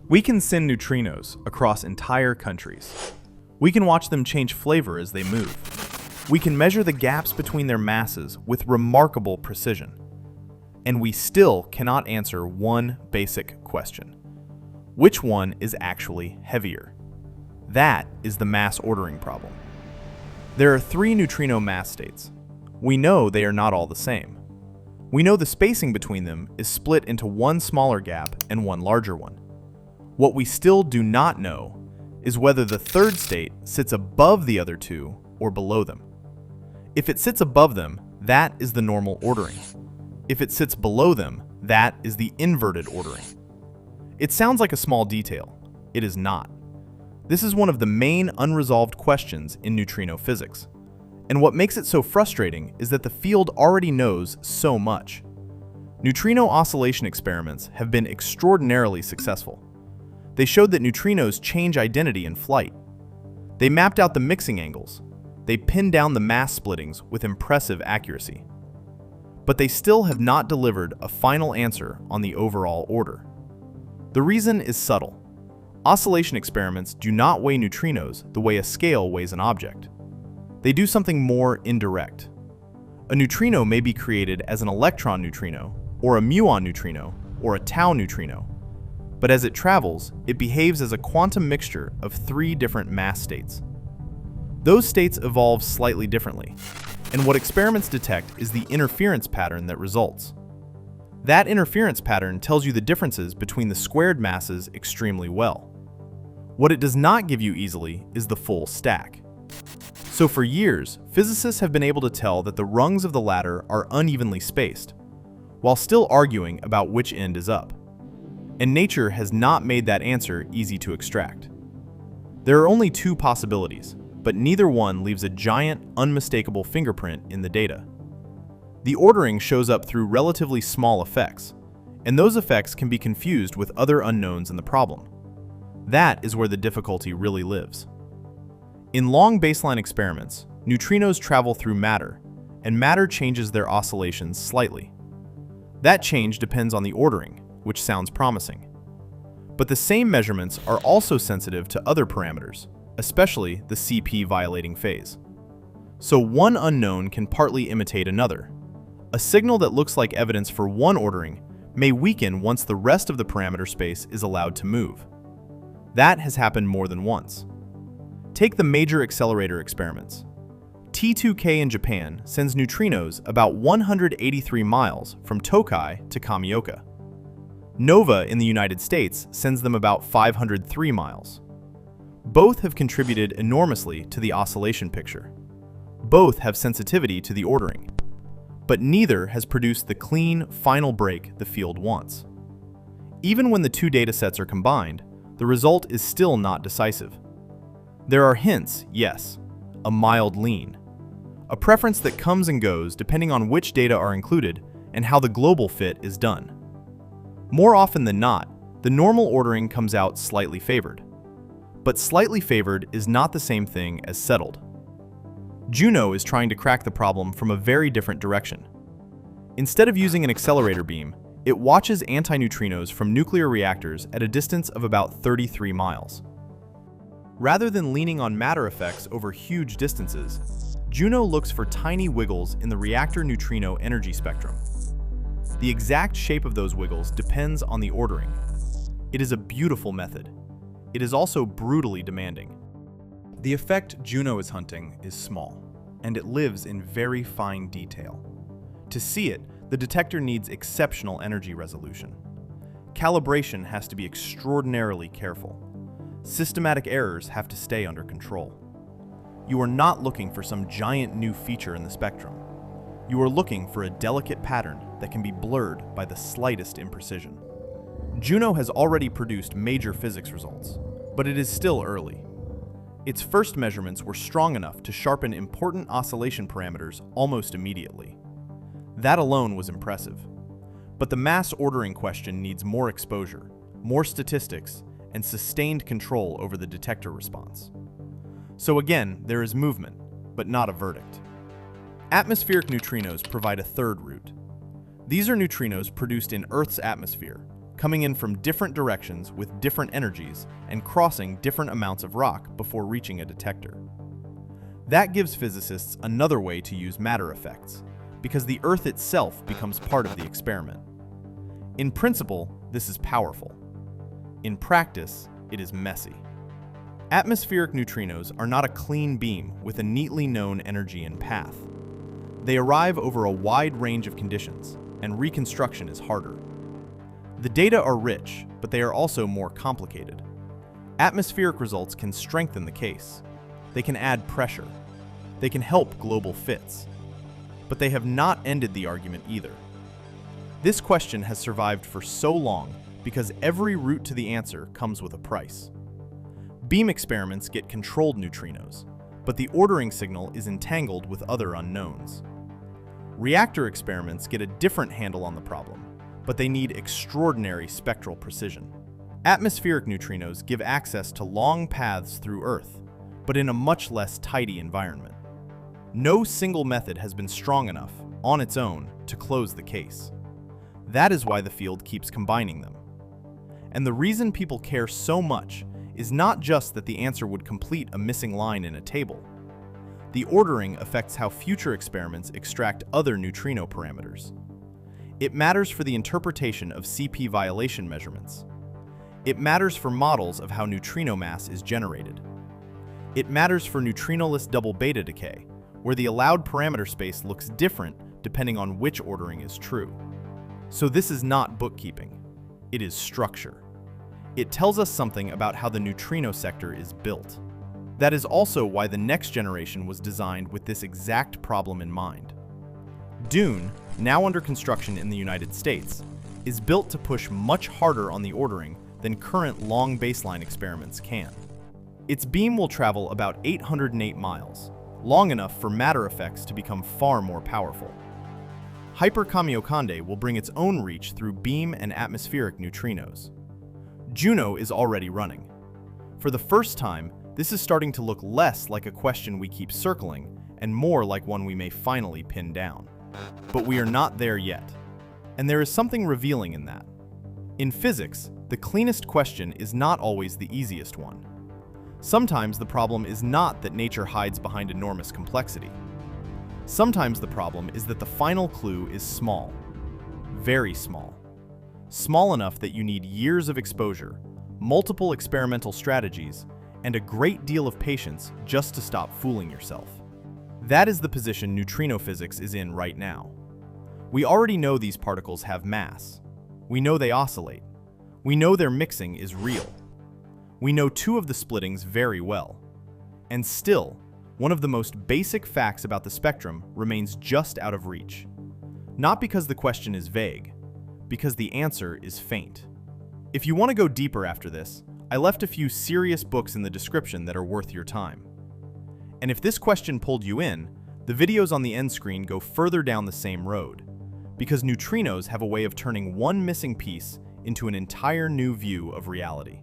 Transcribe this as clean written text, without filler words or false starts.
We can send neutrinos across entire countries. We can watch them change flavor as they move. We can measure the gaps between their masses with remarkable precision. And we still cannot answer one basic question. Which one is actually heavier? That is the mass ordering problem. There are 3 neutrino mass states. We know they are not all the same. We know the spacing between them is split into one smaller gap and one larger one. What we still do not know is whether the third state sits above the other 2 or below them. If it sits above them, that is the normal ordering. If it sits below them, that is the inverted ordering. It sounds like a small detail. It is not. This is one of the main unresolved questions in neutrino physics. And what makes it so frustrating is that the field already knows so much. Neutrino oscillation experiments have been extraordinarily successful. They showed that neutrinos change identity in flight. They mapped out the mixing angles. They pinned down the mass splittings with impressive accuracy. But they still have not delivered a final answer on the overall order. The reason is subtle. Oscillation experiments do not weigh neutrinos the way a scale weighs an object. They do something more indirect. A neutrino may be created as an electron neutrino, or a muon neutrino, or a tau neutrino. But as it travels, it behaves as a quantum mixture of 3 different mass states. Those states evolve slightly differently, and what experiments detect is the interference pattern that results. That interference pattern tells you the differences between the squared masses extremely well. What it does not give you easily is the full stack. So for years, physicists have been able to tell that the rungs of the ladder are unevenly spaced, while still arguing about which end is up. And nature has not made that answer easy to extract. There are only 2 possibilities, but neither one leaves a giant, unmistakable fingerprint in the data. The ordering shows up through relatively small effects, and those effects can be confused with other unknowns in the problem. That is where the difficulty really lives. In long baseline experiments, neutrinos travel through matter, and matter changes their oscillations slightly. That change depends on the ordering, which sounds promising. But the same measurements are also sensitive to other parameters, especially the CP-Violating phase. So one unknown can partly imitate another. A signal that looks like evidence for one ordering may weaken once the rest of the parameter space is allowed to move. That has happened more than once. Take the major accelerator experiments. T2K in Japan sends neutrinos about 183 miles from Tokai to Kamioka. NOVA in the United States sends them about 503 miles. Both have contributed enormously to the oscillation picture. Both have sensitivity to the ordering. But neither has produced the clean, final break the field wants. Even when the 2 datasets are combined, the result is still not decisive. There are hints, yes, a mild lean, a preference that comes and goes depending on which data are included and how the global fit is done. More often than not, the normal ordering comes out slightly favored. But slightly favored is not the same thing as settled. JUNO is trying to crack the problem from a very different direction. Instead of using an accelerator beam, it watches antineutrinos from nuclear reactors at a distance of about 33 miles. Rather than leaning on matter effects over huge distances, JUNO looks for tiny wiggles in the reactor neutrino energy spectrum. The exact shape of those wiggles depends on the ordering. It is a beautiful method. It is also brutally demanding. The effect JUNO is hunting is small, and it lives in very fine detail. To see it, the detector needs exceptional energy resolution. Calibration has to be extraordinarily careful. Systematic errors have to stay under control. You are not looking for some giant new feature in the spectrum. You are looking for a delicate pattern that can be blurred by the slightest imprecision. JUNO has already produced major physics results, but it is still early. Its first measurements were strong enough to sharpen important oscillation parameters almost immediately. That alone was impressive. But the mass ordering question needs more exposure, more statistics, and sustained control over the detector response. So again, there is movement, but not a verdict. Atmospheric neutrinos provide a third route. These are neutrinos produced in Earth's atmosphere, coming in from different directions with different energies and crossing different amounts of rock before reaching a detector. That gives physicists another way to use matter effects, because the Earth itself becomes part of the experiment. In principle, this is powerful. In practice, it is messy. Atmospheric neutrinos are not a clean beam with a neatly known energy and path. They arrive over a wide range of conditions, and reconstruction is harder. The data are rich, but they are also more complicated. Atmospheric results can strengthen the case. They can add pressure. They can help global fits. But they have not ended the argument either. This question has survived for so long because every route to the answer comes with a price. Beam experiments get controlled neutrinos, but the ordering signal is entangled with other unknowns. Reactor experiments get a different handle on the problem, but they need extraordinary spectral precision. Atmospheric neutrinos give access to long paths through Earth, but in a much less tidy environment. No single method has been strong enough, on its own, to close the case. That is why the field keeps combining them. And the reason people care so much is not just that the answer would complete a missing line in a table. The ordering affects how future experiments extract other neutrino parameters. It matters for the interpretation of CP-Violation measurements. It matters for models of how neutrino mass is generated. It matters for neutrinoless double beta decay, where the allowed parameter space looks different depending on which ordering is true. So this is not bookkeeping. It is structure. It tells us something about how the neutrino sector is built. That is also why the next generation was designed with this exact problem in mind. DUNE, now under construction in the United States, is built to push much harder on the ordering than current long baseline experiments can. Its beam will travel about 808 miles, long enough for matter effects to become far more powerful. Hyper-Kamiokande will bring its own reach through beam and atmospheric neutrinos. JUNO is already running. For the first time, this is starting to look less like a question we keep circling and more like one we may finally pin down. But we are not there yet. And there is something revealing in that. In physics, the cleanest question is not always the easiest one. Sometimes the problem is not that nature hides behind enormous complexity. Sometimes the problem is that the final clue is small. Very small. Small enough that you need years of exposure, multiple experimental strategies, and a great deal of patience just to stop fooling yourself. That is the position neutrino physics is in right now. We already know these particles have mass. We know they oscillate. We know their mixing is real. We know two of the splittings very well. And still, one of the most basic facts about the spectrum remains just out of reach. Not because the question is vague, because the answer is faint. If you want to go deeper after this, I left a few serious books in the description that are worth your time. And if this question pulled you in, the videos on the end screen go further down the same road, because neutrinos have a way of turning one missing piece into an entire new view of reality.